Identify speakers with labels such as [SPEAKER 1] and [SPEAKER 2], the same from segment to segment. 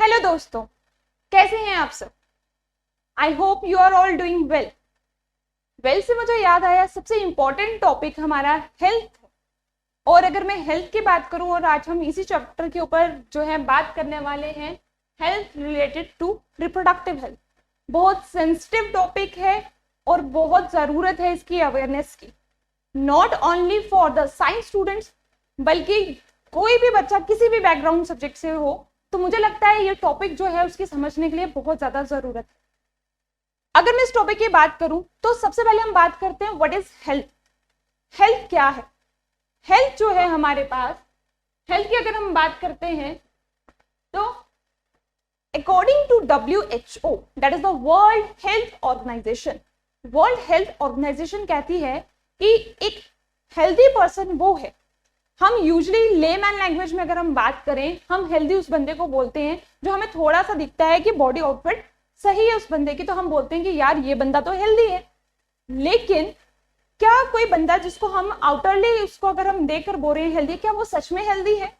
[SPEAKER 1] Hello दोस्तों, कैसे हैं आप सब। I hope you are all doing well से मुझे याद आया सबसे इंपॉर्टेंट टॉपिक हमारा हेल्थ है। और अगर मैं हेल्थ की बात करूं और आज हम इसी चैप्टर के ऊपर जो है बात करने वाले हैं health related to reproductive health. बहुत सेंसिटिव टॉपिक है और बहुत ज़रूरत है इसकी अवेयरनेस की, not only for the science students बल्कि कोई भी बच्चा किसी भी बैकग्राउंड सब्जेक्ट से हो तो मुझे लगता है ये टॉपिक जो है उसकी समझने के लिए बहुत ज्यादा जरूरत है। अगर मैं इस टॉपिक की बात करूं तो सबसे पहले हम बात करते हैं व्हाट इज हेल्थ। हेल्थ क्या है? हेल्थ जो है हमारे पास, हेल्थ की अगर हम बात करते हैं तो according to WHO, that is the world health organisation, world health organisation कहती है कि एक हेल्दी पर्सन वो है, हम यूजली लेमैन लैंग्वेज में अगर हम बात करें, हम हेल्दी उस बंदे को बोलते हैं जो हमें थोड़ा सा दिखता है कि बॉडी आउटफिट सही है उस बंदे की, तो हम बोलते हैं कि यार ये बंदा तो हेल्दी है। लेकिन क्या कोई बंदा जिसको हम आउटरली उसको अगर हम देखकर बोल रहे हैं हेल्दी, क्या वो सच में हेल्दी है?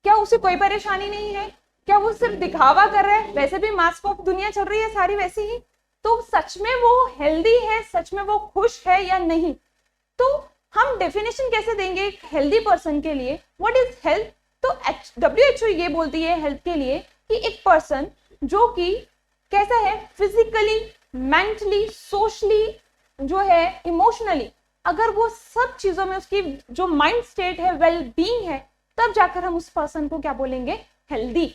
[SPEAKER 1] क्या उसे कोई परेशानी नहीं है? क्या वो सिर्फ दिखावा कर रहा है? वैसे भी मास्क ऑफ दुनिया चल रही है सारी वैसी ही, तो सच में वो हेल्दी है, सच में वो खुश है या नहीं? तो हम डेफिनेशन कैसे देंगे एक हेल्दी पर्सन के लिए? What is health? तो WHO ये बोलती है हेल्थ के लिए कि एक पर्सन जो कि कैसा है, फिजिकली, मेंटली, सोशली, जो है इमोशनली, अगर वो सब चीजों में उसकी जो माइंड स्टेट है, वेल बीइंग है, तब जाकर हम उस पर्सन को क्या बोलेंगे? हेल्दी।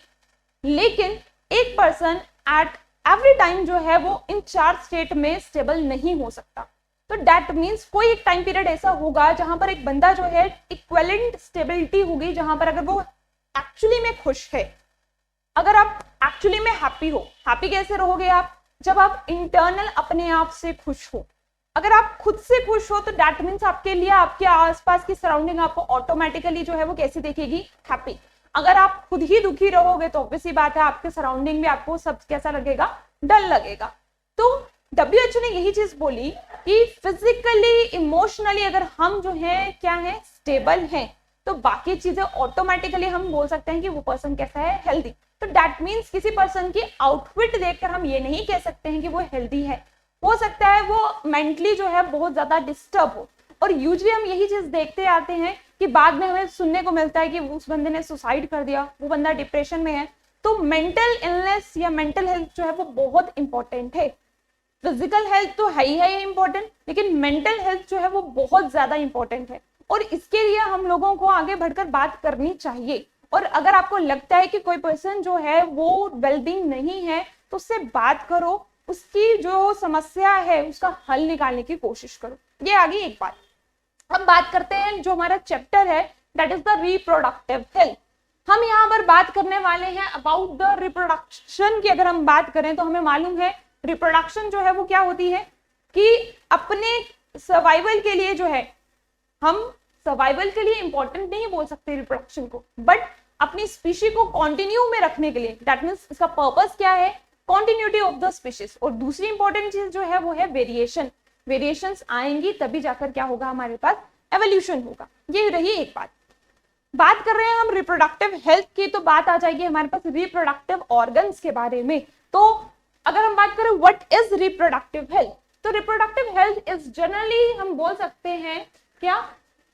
[SPEAKER 1] लेकिन एक पर्सन एट एवरी टाइम जो है वो इन चार स्टेट में स्टेबल नहीं हो सकता। तो दैट मीन्स कोई एक टाइम पीरियड ऐसा होगा जहां पर एक बंदा जो है इक्विवेलेंट स्टेबिलिटी होगी, जहां पर अगर वो एक्चुअली में खुश है, अगर आप एक्चुअली में हैप्पी हो। हैप्पी कैसे रहोगे आप? जब आप इंटरनल अपने आप से खुश हो। अगर आप खुद से खुश हो तो दैट मीन्स आपके लिए आपके आसपास की सराउंडिंग आपको ऑटोमेटिकली जो है वो कैसी देखेगी? हैप्पी। अगर आप खुद ही दुखी रहोगे तो ऑब्वियसली बात है आपके सराउंडिंग में आपको सब कैसा लगेगा? डल लगेगा। तो WHO ने यही चीज बोली कि फिजिकली, इमोशनली अगर हम जो है क्या है? स्टेबल हैं, तो बाकी चीजें ऑटोमेटिकली हम बोल सकते हैं कि वो पर्सन कैसा है? हेल्दी। तो दैट मीन्स किसी पर्सन की आउटफिट देखकर हम ये नहीं कह सकते हैं कि वो हेल्दी है। हो सकता है वो मेंटली जो है बहुत ज्यादा डिस्टर्ब हो, और यूजली हम यही चीज देखते आते हैं कि बाद में हमें सुनने को मिलता है कि उस बंदे ने सुसाइड कर दिया, वो बंदा डिप्रेशन में है। तो मेंटल इलनेस या मेंटल हेल्थ जो है वो बहुत इंपॉर्टेंट है। फिजिकल हेल्थ तो है ही इंपॉर्टेंट, लेकिन मेंटल हेल्थ जो है वो बहुत ज्यादा इंपॉर्टेंट है, और इसके लिए हम लोगों को आगे बढ़कर बात करनी चाहिए। और अगर आपको लगता है कि कोई पर्सन जो है वो वेलबींग नहीं है तो उससे बात करो, उसकी जो समस्या है उसका हल निकालने की कोशिश करो। ये आगे एक बात। हम बात करते हैं जो हमारा चैप्टर है that is the reproductive health. हम यहाँ पर बात करने वाले हैं अबाउट द रिप्रोडक्शन की। अगर हम बात करें तो हमें मालूम है रिप्रोडक्शन जो है वो क्या होती है कि अपने सर्वाइवल के लिए जो है, हम सर्वाइवल के लिए इंपॉर्टेंट नहीं बोल सकते रिप्रोडक्शन को, बट अपनी स्पीशी को कंटिन्यू में रखने के लिए, दैट मींस इसका पर्पस क्या है? Continuity of the species. और दूसरी इंपॉर्टेंट चीज जो है वो है वेरिएशन। वेरिएशंस आएंगी तभी जाकर क्या होगा? हमारे पास एवोल्यूशन होगा। ये रही एक बात। बात कर रहे हैं हम रिप्रोडक्टिव हेल्थ की, तो बात आ जाएगी हमारे पास रिप्रोडक्टिव ऑर्गन्स के बारे में। तो अगर हम बात करें व्हाट इज रिप्रोडक्टिव हेल्थ, तो रिप्रोडक्टिव हेल्थ इज जनरली हम बोल सकते हैं क्या?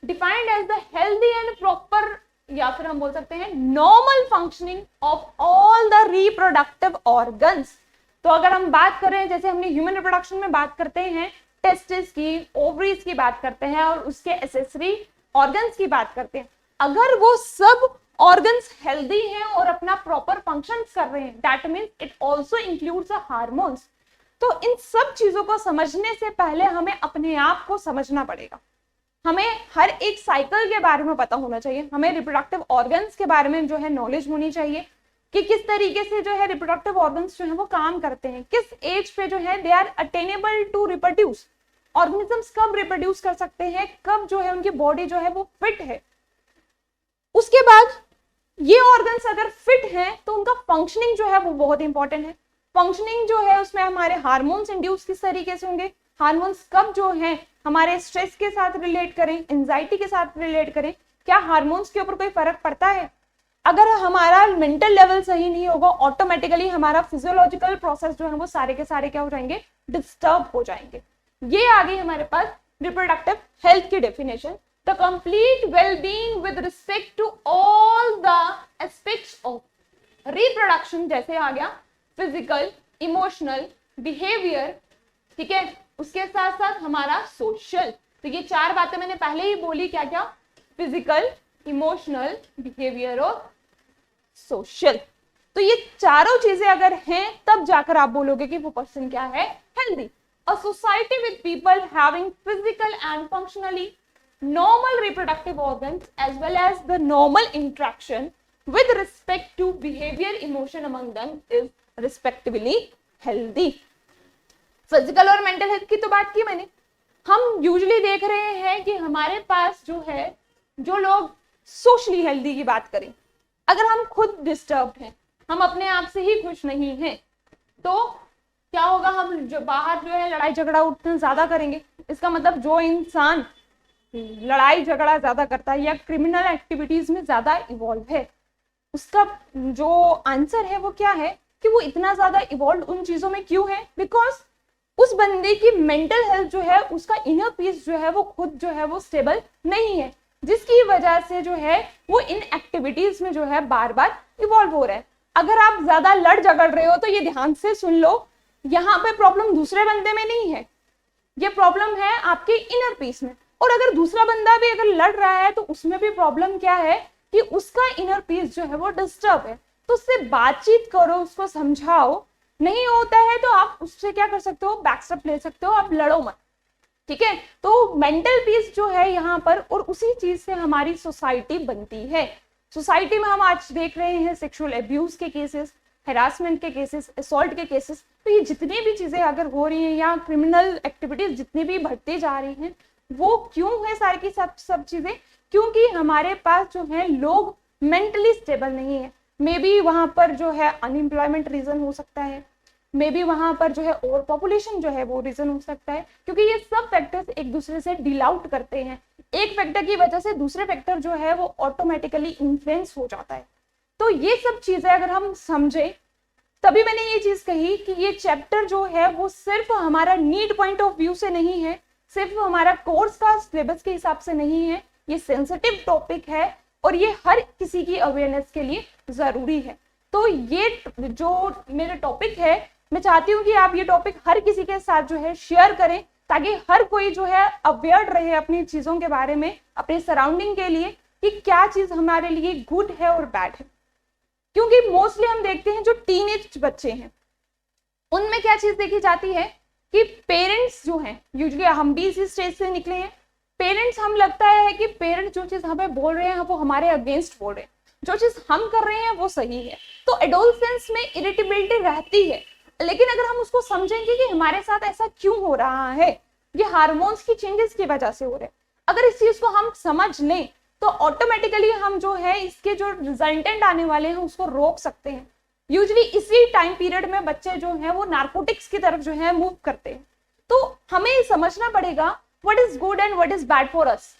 [SPEAKER 1] Defined as the healthy and proper, या फिर हम बोल सकते हैं normal functioning of all the reproductive organs. तो अगर हम बात करें, जैसे हमने ह्यूमन रिप्रोडक्शन में बात करते हैं टेस्टिस की, ओवरीज की बात करते हैं और उसके एसेसरी ऑर्गन्स की बात करते हैं, अगर वो सब ऑर्गन्स हेल्दी हैं और अपना प्रॉपर फंक्शन कर रहे हैं, that means it also includes hormones. तो इन सब चीजों को समझने से पहले हमें अपने आप को समझना पड़ेगा। हमें हर एक साइकिल के बारे में पता होना चाहिए, हमें रिप्रोडक्टिव ऑर्गन्स के बारे में जो है नॉलेज होनी चाहिए कि किस तरीके से जो है रिप्रोडक्टिव ऑर्गन्स जो है वो काम करते हैं, किस एज पे जो है they are attainable to reproduce. Organisms कब रिप्रोड्यूस कर सकते हैं, कब जो है उनकी बॉडी जो है वो फिट है। उसके बाद ये ऑर्गन्स अगर फिट हैं तो उनका फंक्शनिंग जो है वो बहुत इंपॉर्टेंट है। फंक्शनिंग जो है उसमें हमारे हार्मोन्स इंड्यूस किस तरीके से होंगे, हार्मोन्स कब जो है हमारे स्ट्रेस के साथ रिलेट करें, एंजाइटी के साथ रिलेट करें, क्या हार्मोन्स के ऊपर कोई फर्क पड़ता है? अगर हमारा मेंटल लेवल सही नहीं होगा, ऑटोमेटिकली हमारा फिजियोलॉजिकल प्रोसेस जो है वो सारे के सारे क्या हो जाएंगे, डिस्टर्ब हो जाएंगे। ये आ गई हमारे पास रिप्रोडक्टिव हेल्थ की definition. The complete wellbeing with respect to all the aspects of reproduction, जैसे आ गया फिजिकल, इमोशनल, बिहेवियर, ठीक है, उसके साथ साथ हमारा सोशल। तो ये चार बातें मैंने पहले ही बोली, क्या क्या, फिजिकल, इमोशनल, बिहेवियर और सोशल। तो ये चारों चीजें अगर हैं तब जाकर आप बोलोगे कि वो पर्सन क्या है, healthy. A society with people having physical and functionally normal reproductive organs as well as the normal interaction with respect to behavior emotion among them is respectively healthy। Physical और मेंटल हेल्थ की तो बात की मैंने। हम usually देख रहे हैं कि हमारे पास जो है, जो लोग सोशली हेल्दी की बात करें, अगर हम खुद डिस्टर्ब्ड हैं, हम अपने आप से ही खुश नहीं हैं, तो क्या होगा, हम जो बाहर जो है लड़ाई झगड़ा उठना ज्यादा करेंगे। इसका मतलब जो इंसान लड़ाई झगड़ा ज्यादा करता है या क्रिमिनल एक्टिविटीज में ज्यादा इवॉल्व है, उसका जो आंसर है वो क्या है कि वो इतना ज्यादा इवॉल्व उन चीजों में क्यों है, बिकॉज उस बंदे की मेंटल हेल्थ जो है, उसका इनर पीस जो है वो खुद जो है वो स्टेबल नहीं है, जिसकी वजह से जो है वो इन एक्टिविटीज में जो है बार बार इवॉल्व हो रहा है। अगर आप ज्यादा लड़ झगड़ रहे हो तो ये ध्यान से सुन लो, यहाँ पे प्रॉब्लम दूसरे बंदे में नहीं है, ये प्रॉब्लम है आपके इनर पीस में। और अगर दूसरा बंदा भी अगर लड़ रहा है तो उसमें भी प्रॉब्लम क्या है कि उसका इनर पीस जो है वो डिस्टर्ब है। तो उससे बातचीत करो, उसको समझाओ, नहीं होता है तो आप उससे क्या कर सकते हो, बैकस्टेप ले सकते हो, आप लड़ो मत, ठीक है। तो मेंटल पीस जो है यहाँ पर, और उसी चीज से हमारी सोसाइटी बनती है। सोसाइटी में हम आज देख रहे हैं सेक्सुअल एब्यूज के केसेस, हेरासमेंट के केसेस, असॉल्ट के केसेस। तो ये जितनी भी चीजें अगर हो रही हैं या क्रिमिनल एक्टिविटीज जितनी भी बढ़ती जा रही हैं, वो क्यों है सारी की सब चीजें, क्योंकि हमारे पास जो है लोग मेंटली स्टेबल नहीं है। मे बी वहां पर जो है अनएम्प्लॉयमेंट रीजन हो सकता है, मे बी वहां पर जो है ओवर पॉपुलेशन जो है वो रीजन हो सकता है, क्योंकि ये सब फैक्टर्स एक दूसरे से डील आउट करते हैं। एक फैक्टर की वजह से दूसरे फैक्टर जो है वो ऑटोमेटिकली इन्फ्लुएंस हो जाता है। तो ये सब चीजें अगर हम समझे, तभी मैंने ये चीज कही कि ये चैप्टर जो है वो सिर्फ हमारा नीड पॉइंट ऑफ व्यू से नहीं है, सिर्फ हमारा कोर्स का सिलेबस के हिसाब से नहीं है, ये सेंसिटिव टॉपिक है और ये हर किसी की अवेयरनेस के लिए जरूरी है। तो ये जो मेरा टॉपिक है, मैं चाहती हूँ कि आप ये टॉपिक हर किसी के साथ जो है शेयर करें, ताकि हर कोई जो है अवेयर रहे अपनी चीजों के बारे में, अपने सराउंडिंग के लिए, कि क्या चीज हमारे लिए गुड है और बैड है। क्योंकि मोस्टली हम देखते हैं जो टीनेज बच्चे हैं, उनमें क्या चीज देखी जाती है कि पेरेंट्स जो हैं, यूजुअली हम भी इसी स्टेज से निकले हैं, पेरेंट्स, हम लगता है कि पेरेंट्स जो चीज हमें बोल रहे हैं वो हमारे अगेंस्ट बोल रहे हैं, जो चीज हम कर रहे हैं वो सही है। तो एडोलसेंस में इरिटेबिलिटी रहती है, लेकिन अगर हम उसको समझेंगे कि हमारे साथ ऐसा क्यों हो रहा है, ये हार्मोन्स की चेंजेस की वजह से हो रहे हैं, अगर इस चीज को हम समझ लें तो ऑटोमेटिकली हम जो है इसके जो रिजल्टेंट आने वाले हैं उसको रोक सकते हैं। यूजुअली इसी टाइम पीरियड में बच्चे जो हैं वो नार्कोटिक्स की तरफ जो है मूव करते हैं। तो हमें समझना पड़ेगा what is good and what is bad for us.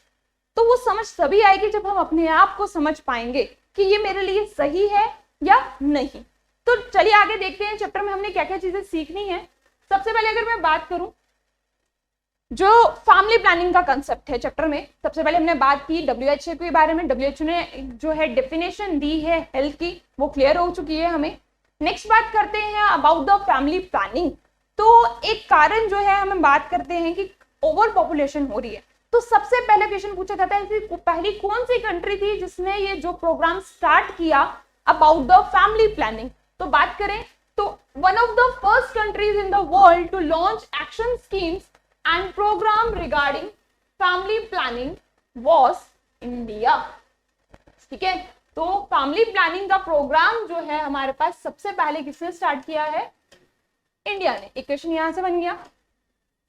[SPEAKER 1] तो वो समझ तभी आएगी जब हम अपने आप को समझ पाएंगे कि ये मेरे लिए सही है या नहीं। तो चलिए आगे देखते हैं चैप्टर में हमने क्या क्या चीजें सीखनी है। सबसे पहले अगर मैं बात करूं, जो फैमिली प्लानिंग का कंसेप्ट है चैप्टर में, सबसे पहले हमने बात की WHO के बारे में। WHO ने जो है डेफिनेशन दी है हेल्थ की, वो क्लियर हो चुकी है हमें। नेक्स्ट बात करते हैं अबाउट द फैमिली प्लानिंग। तो एक कारण जो है हमें बात करते हैं कि ओवर पॉपुलेशन हो रही है। तो सबसे पहले क्वेश्चन पूछा जाता है कि पहली कौन सी कंट्री थी जिसने ये जो प्रोग्राम स्टार्ट किया अबाउट द फैमिली प्लानिंग। तो बात करें तो one of the first countries in the world to launch action schemes and program regarding family planning was India। ठीक है, तो फैमिली प्लानिंग का प्रोग्राम जो है हमारे पास सबसे पहले किसने स्टार्ट किया है, इंडिया ने। एक क्वेश्चन यहां से बन गया,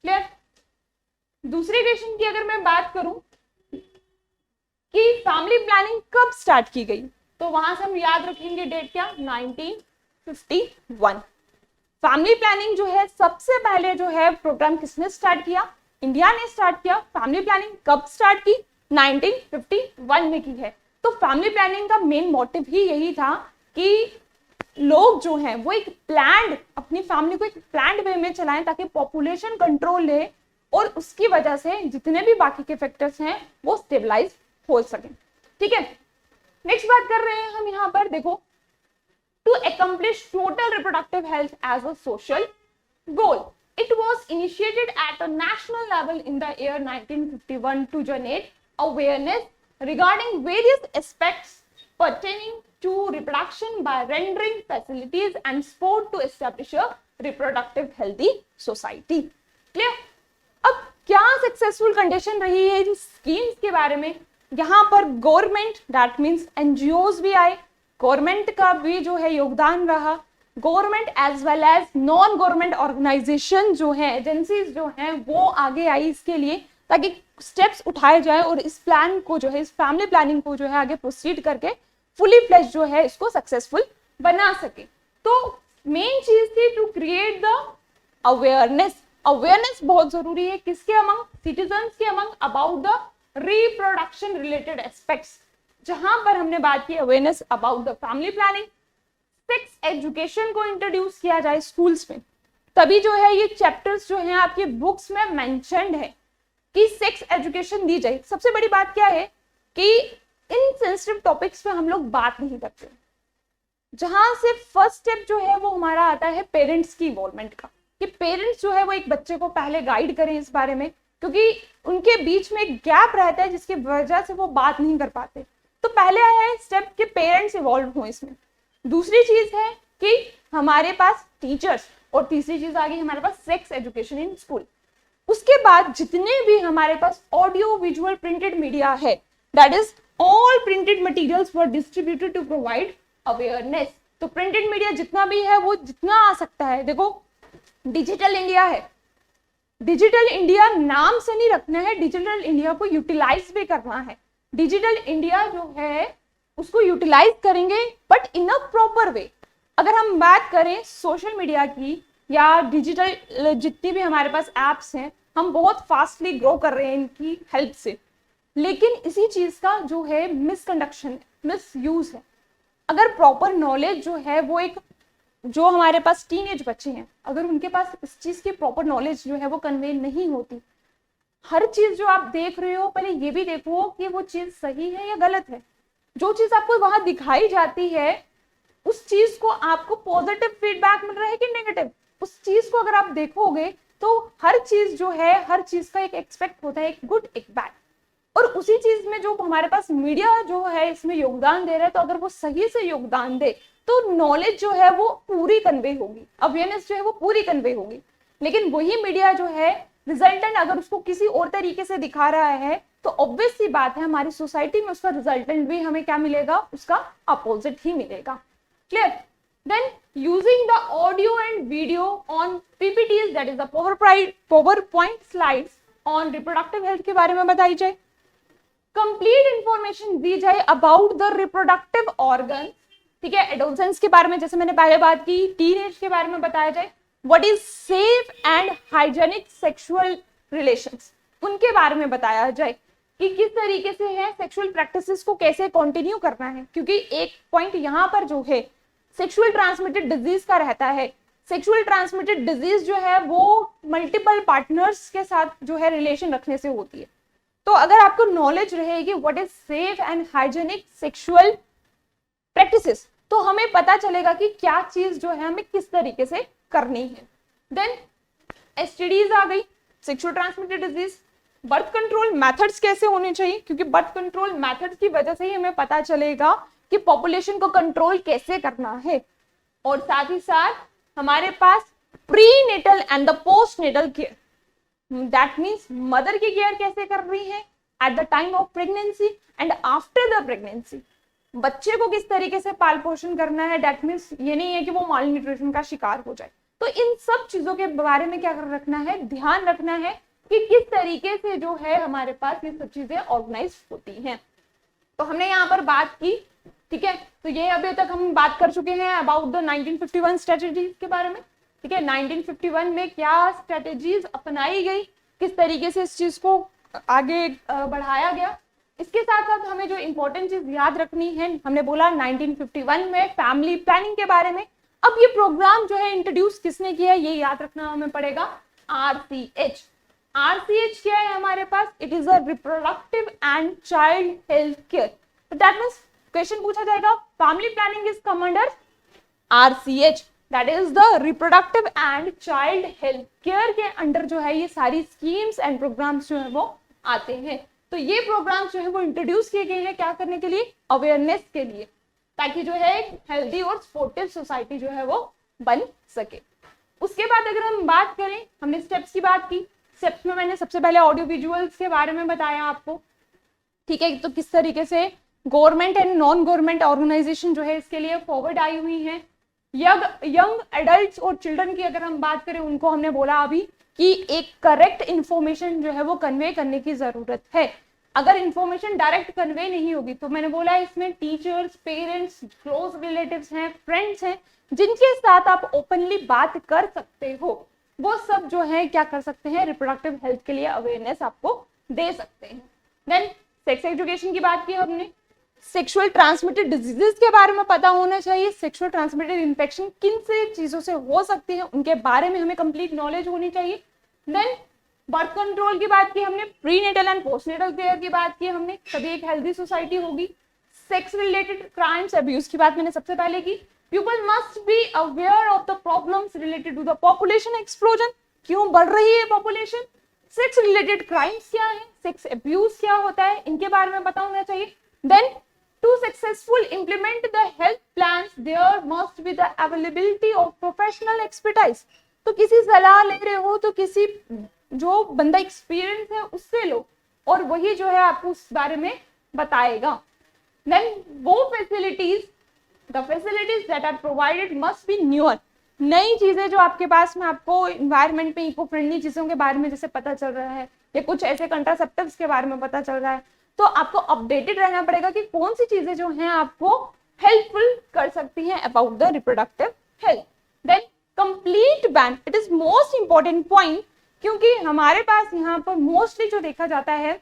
[SPEAKER 1] क्लियर। दूसरे क्वेश्चन की अगर मैं बात करूं कि फैमिली प्लानिंग कब स्टार्ट की गई, तो वहां से हम याद रखेंगे डेट क्या, 1951। फैमिली प्लानिंग जो है सबसे पहले जो है प्रोग्राम किसने स्टार्ट किया, इंडिया ने स्टार्ट किया। फैमिली प्लानिंग कब स्टार्ट की, 1951 में की है। तो फैमिली प्लानिंग का मेन मोटिव ही यही था कि लोग जो हैं वो एक प्लान्ड, अपनी फैमिली को एक प्लान्ड वे में चलाएं ताकि पॉपुलेशन कंट्रोल ले और उसकी वजह से जितने भी बाकी के फैक्टर्स हैं वो स्टेबलाइज हो सकें। ठीक है, नेक्स्ट बात कर रहे हैं हम यहाँ पर, देखो, to accomplish total reproductive health as a social goal. It was initiated at a national level in the year 1951 to generate awareness regarding various aspects pertaining to reproduction by rendering facilities and support to establish a reproductive healthy society. Clear? अब क्या successful condition रही है इन schemes के बारे में, यहाँ पर government that means NGOs भी आए, गवर्नमेंट का भी जो है योगदान रहा, government as well as non government organisation जो है, एजेंसीज जो हैं वो आगे आई इसके लिए ताकि स्टेप्स उठाए जाए और इस प्लान को जो है, इस फैमिली प्लानिंग को जो है आगे प्रोसीड करके फुली फ्लेज जो है इसको सक्सेसफुल बना सके। तो मेन चीज थी to create the awareness. Awareness बहुत जरूरी है, किसके अमंग, सिटीजन्स के among, about the reproduction related aspects, जहां पर हमने बात की awareness about the family planning. Sex education को इंट्रोड्यूस किया जाए स्कूल्स में, तभी जो है ये चैप्टर्स जो हैं आपके बुक्स में मेंशन्ड है कि सेक्स एजुकेशन दी जाए। सबसे बड़ी बात क्या है कि इन सेंसिटिव टॉपिक्स पे हम लोग बात नहीं करते, जहां से फर्स्ट स्टेप जो है वो हमारा आता है पेरेंट्स की इन्वॉल्वमेंट का, कि पेरेंट्स जो है वो एक बच्चे को पहले गाइड करें इस बारे में, क्योंकि उनके बीच में एक गैप रहता है जिसकी वजह से वो बात नहीं कर पाते। तो पहले आया है स्टेप कि पेरेंट्स इन्वॉल्व हो इसमें। दूसरी चीज है कि हमारे पास टीचर्स, और तीसरी चीज आ गई हमारे पास सेक्स एजुकेशन इन स्कूल। उसके बाद जितने भी हमारे पास ऑडियो विजुअल प्रिंटेड मीडिया है, that is all printed materials were distributed to provide awareness. तो प्रिंटेड मीडिया जितना भी है वो जितना आ सकता है, देखो डिजिटल इंडिया है, डिजिटल इंडिया नाम से नहीं रखना है, डिजिटल इंडिया को यूटिलाइज भी करना है। डिजिटल इंडिया जो है उसको यूटिलाइज करेंगे but in a proper way. अगर हम बात करें सोशल मीडिया की या डिजिटल जितनी भी हमारे पास एप्स हैं, हम बहुत फास्टली ग्रो कर रहे हैं इनकी हेल्प से, लेकिन इसी चीज का जो है मिसकंडक्शन, मिसयूज है। अगर प्रॉपर नॉलेज जो है वो एक, जो हमारे पास टीनेज बच्चे हैं, अगर उनके पास इस चीज की प्रॉपर नॉलेज जो है वो कन्वे नहीं होती, हर चीज जो आप देख रहे हो पहले ये भी देखो कि वो चीज सही है या गलत है। जो चीज आपको वहां दिखाई जाती है उस चीज को आपको पॉजिटिव फीडबैक मिल रहा है कि नेगेटिव, उस चीज को अगर आप देखोगे तो हर चीज जो है, हर चीज का एक एक्सपेक्ट होता है, एक गुड एक बैड, और उसी चीज में जो हमारे पास मीडिया जो है इसमें योगदान दे रहा है, तो अगर वो सही से योगदान दे तो नॉलेज जो है वो पूरी कन्वे होगी, अवेयरनेस जो है वो पूरी कन्वे होगी। लेकिन वही मीडिया जो है रिजल्टेंट अगर उसको किसी और तरीके से दिखा रहा है तो ऑब्वियस सी बात है हमारी सोसाइटी में उसका रिजल्टेंट भी हमें क्या मिलेगा, उसका अपोजिट ही मिलेगा। Clear? Then using the audio and video on PPTs, that is the power point slides on reproductive health के बारे में बताई जाए, कंप्लीट इंफॉर्मेशन दी जाए अबाउट द रिप्रोडक्टिव ऑर्गन। ठीक है, एडोलसेंस के बारे में जैसे मैंने पहले बात की, टीनेज के बारे में बताया जाए, what is safe and hygienic sexual relations, उनके बारे में बताया जाए कि किस तरीके से है सेक्सुअल प्रैक्टिसेस को कैसे कंटिन्यू करना है, क्योंकि एक पॉइंट यहाँ पर जो है सेक्सुअल ट्रांसमिटेड डिजीज का रहता है। सेक्सुअल ट्रांसमिटेड डिजीज जो है वो मल्टीपल पार्टनर्स के साथ जो है रिलेशन रखने से होती है। तो अगर आपको नॉलेज रहेगी what is safe and hygienic sexual practices, तो हमें पता चलेगा कि क्या चीज जो है हमें किस तरीके से करनी है। देन एसटीडीज आ गई, sexual transmitted disease, birth control methods कैसे होने चाहिए, क्योंकि बर्थ कंट्रोल मेथड्स की वजह से ही हमें पता चलेगा कि पॉपुलेशन को कंट्रोल कैसे करना है। और साथ ही साथ हमारे पास prenatal and the postnatal care, that means mother की केयर कैसे कर रही है at the time of pregnancy and after the pregnancy, बच्चे को किस तरीके से पाल पोषण करना है, दैट मीन्स ये नहीं है कि वो माल न्यूट्रिशन का शिकार हो जाए। तो इन सब चीजों के बारे में क्या रखना है, ध्यान रखना है कि किस तरीके से जो है हमारे पास ये सब चीजें ऑर्गेनाइज होती हैं। तो हमने यहाँ पर बात की, ठीक है, तो ये अभी तक हम बात कर चुके हैं अबाउट द 1951 स्ट्रेटेजीज के बारे में। ठीक है, 1951 में क्या स्ट्रेटेजीज अपनाई गई, किस तरीके से इस चीज को आगे बढ़ाया गया, इसके साथ साथ हमें जो इंपॉर्टेंट चीज याद रखनी है, हमने बोला 1951 में फैमिली प्लानिंग के बारे में। अब ये प्रोग्राम जो है इंट्रोड्यूस किसने किया है, ये याद रखना हमें पड़ेगा, RCH। RCH क्या है हमारे पास, it is a reproductive and child health care. तो दैट मीन्स क्वेश्चन पूछा जाएगा, family planning is come under RCH, that is the reproductive and child health care के अंडर जो है ये सारी स्कीम्स एंड प्रोग्राम्स जो है वो आते हैं। तो ये प्रोग्राम्स जो है वो इंट्रोड्यूस किए गए हैं क्या करने के लिए, अवेयरनेस के लिए, ताकि जो है एक हेल्दी और स्पोर्टिव सोसाइटी जो है वो बन सके। उसके बाद अगर हम बात करें, हमने स्टेप्स की बात की, स्टेप्स में मैंने सबसे पहले ऑडियो विजुअल्स के बारे में बताया आपको, ठीक है। तो किस तरीके से government and non government organisation जो है इसके लिए फॉरवर्ड आई हुई है। यंग एडल्ट्स और चिल्ड्रन की अगर हम बात करें, उनको हमने बोला अभी कि एक करेक्ट इंफॉर्मेशन जो है वो कन्वे करने की जरूरत है। अगर इंफॉर्मेशन डायरेक्ट कन्वे नहीं होगी तो मैंने बोला इसमें टीचर्स, पेरेंट्स, क्लोज रिलेटिव्स हैं, फ्रेंड्स हैं, जिनके साथ आप ओपनली बात कर सकते हो, वो सब जो है क्या कर सकते हैं, रिप्रोडक्टिव हेल्थ के लिए अवेयरनेस आपको दे सकते हैं। देन सेक्स एजुकेशन की बात की हमने, सेक्सुअल ट्रांसमिटेड डिजीजेस के बारे में पता होना चाहिए, सेक्सुअल ट्रांसमिटेड इन्फेक्शन किन से चीजों से हो सकती है उनके बारे में हमें कंप्लीट नॉलेज होनी चाहिए। देन बर्थ कंट्रोल की बात की हमने, प्रीनेटल एंड पोस्टनेटल केयर की बात की हमने, तभी एक हेल्दी सोसाइटी होगी। सेक्स रिलेटेड क्राइम्स, अब्यूज की बात मैंने सबसे पहले की। People must be aware of the problems related to the population explosion, क्यों बढ़ रही है पॉपुलेशन, सेक्स रिलेटेड क्राइम्स क्या है, सेक्स अब्यूज क्या होता है, इनके बारे में पता होना चाहिए। Then to successful implement the health plans there must be the availability of professional expertise। तो किसी सलाह ले रहे हो तो किसी जो बंदा एक्सपीरियंस है उससे लो, और वही जो है आपको उस बारे में बताएगा। Then वो facilities, the facilities that are provided must be newer। नई चीजें जो आपके पास में आपको इन्वायरमेंट में इको फ्रेंडली चीजों के बारे में जैसे पता चल रहा है, या कुछ ऐसे कंट्रासेप्टिव्स के बारे में पता चल रहा है, तो आपको अपडेटेड रहना पड़ेगा कि कौन सी चीजें जो हैं आपको हेल्पफुल कर सकती हैं about the reproductive health. Then complete ban, it is most important point, क्योंकि हमारे पास यहाँ पर मोस्टली जो देखा जाता है,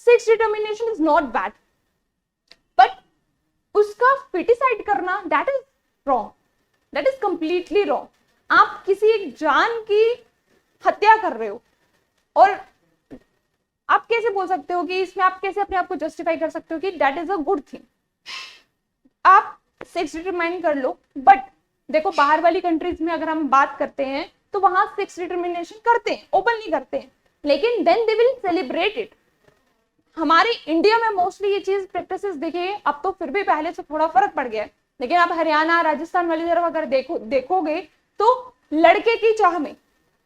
[SPEAKER 1] sex determination is not bad, but उसका फिटिसाइड करना that is wrong, that is completely wrong. आप किसी एक जान की हत्या कर रहे हो, और आप कैसे बोल सकते हो कि इसमें आप कैसे अपने आप को जस्टिफाई कर सकते हो कि that is a good thing. आप सेक्स डिटरमाइन कर लो, बट देखो बाहर वाली कंट्रीज में अगर हम बात करते हैं तो वहां सेक्स डिटरमिनेशन करते हैं, ओपनली करते हैं, लेकिन then they will celebrate it. हमारे इंडिया में मोस्टली ये चीज प्रैक्टिसेस देखिए, अब तो फिर भी पहले से थोड़ा फर्क पड़ गया है, लेकिन आप हरियाणा, राजस्थान वाली तरफ अगर देखोगे तो लड़के की चाह में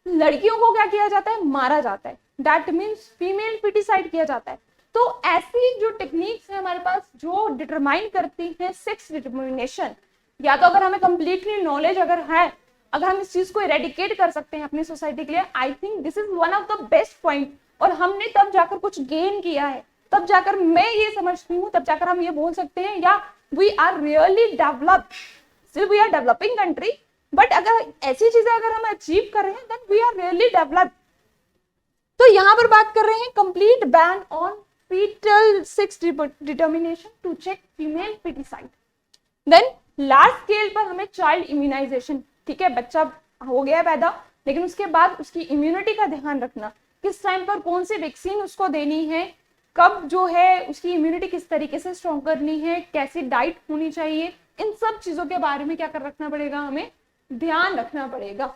[SPEAKER 1] लड़कियों को क्या किया जाता है, मारा जाता है, दैट मीन्स फीमेल फिटिसाइड किया जाता है। तो ऐसी जो टेक्निक्स है हमारे पास जो डिटरमाइन करती है सेक्स डिटरमिनेशन, या तो अगर हमें कंप्लीटली नॉलेज अगर है, अगर हम इस चीज को इरेडिकेट कर सकते हैं अपनी सोसाइटी के लिए, I think this is one of the best point. और हमने तब जाकर कुछ गेन किया है, तब जाकर मैं ये समझती हूँ, तब जाकर हम ये बोल सकते हैं या we are really developed, still we are developing country, but अगर ऐसी चीजें अगर हम अचीव कर रहे हैं then we are really developed. तो यहाँ पर बात कर रहे हैं complete ban on foetal sex determination to check female foeticide. Then large scale पर हमें चाइल्ड इम्यूनाइजेशन, ठीक है, बच्चा हो गया पैदा, लेकिन उसके बाद उसकी इम्यूनिटी का ध्यान रखना, किस टाइम पर कौन सी वैक्सीन उसको देनी है, कब जो है उसकी इम्यूनिटी किस तरीके से स्ट्रॉन्ग करनी है, कैसी डाइट होनी चाहिए, इन सब चीजों के बारे में क्या कर रखना पड़ेगा, हमें ध्यान रखना पड़ेगा।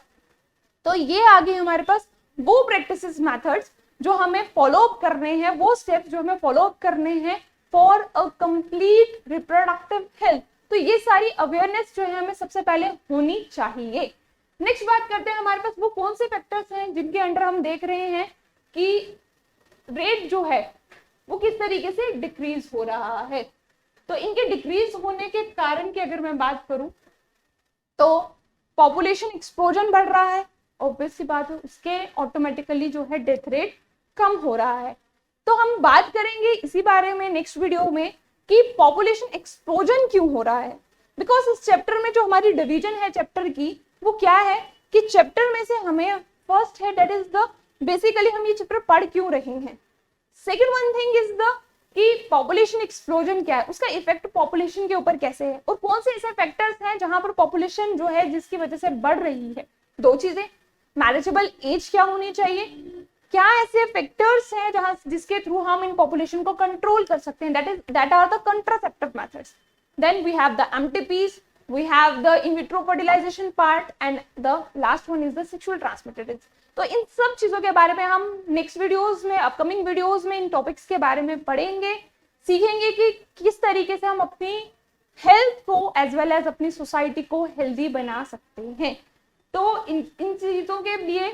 [SPEAKER 1] तो ये आगे हमारे पास वो प्रैक्टिसेस मेथड्स जो हमें फॉलो अप करने हैं, वो स्टेप्स जो हमें फॉलो अप करने हैं for a complete reproductive health. तो ये सारी अवेयरनेस जो है हमें सबसे पहले होनी चाहिए। नेक्स्ट बात करते हैं, हमारे पास वो कौन से फैक्टर्स हैं जिनके अंडर हम देख रहे हैं कि रेट जो है वो किस तरीके से डिक्रीज हो रहा है। तो इनके डिक्रीज होने के कारण की अगर मैं बात करूं तो पॉपुलेशन एक्सप्लोजन बढ़ रहा है, ऑब्वियस सी बात है, उसके ऑटोमेटिकली जो है डेथ रेट कम हो रहा है। तो हम बात करेंगे इसी बारे में नेक्स्ट वीडियो में कि पॉपुलेशन एक्सप्लोजन क्यों हो रहा है, बिकॉज इस चैप्टर में जो हमारी डिवीजन है चैप्टर की वो क्या है कि चैप्टर में से हमें फर्स्ट है दैट इज द बेसिकली हम ये चैप्टर पढ़ क्यों रहे हैं, second one thing is the कि पॉपुलेशन एक्सप्लोजन क्या है, उसका इफेक्ट पॉपुलेशन के ऊपर कैसे है, और कौन से ऐसे फैक्टर्स हैं जहां पर पॉपुलेशन जो है जिसकी वजह से बढ़ रही है। दो चीजें, मैनेजेबल एज क्या होनी चाहिए, क्या ऐसे फैक्टर्स हैं जहां जिसके थ्रू हम इन पॉपुलेशन को कंट्रोल कर सकते हैं, that are the contraceptive methods. Then we have the MTPs, we have the in vitro fertilization part and the last one is the sexual transmitted disease। तो इन सब चीजों के बारे में हम नेक्स्ट वीडियोस में, अपकमिंग वीडियोस में इन टॉपिक्स के बारे में पढ़ेंगे, सीखेंगे कि किस तरीके से हम अपनी हेल्थ को एज वेल एज अपनी सोसाइटी को हेल्दी बना सकते हैं। तो इन चीजों के लिए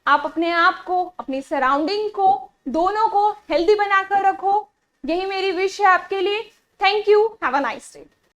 [SPEAKER 1] आप अपने आप को, अपनी सराउंडिंग को, दोनों को हेल्दी बनाकर रखो, यही मेरी विश है आपके लिए। Thank you, have a nice day.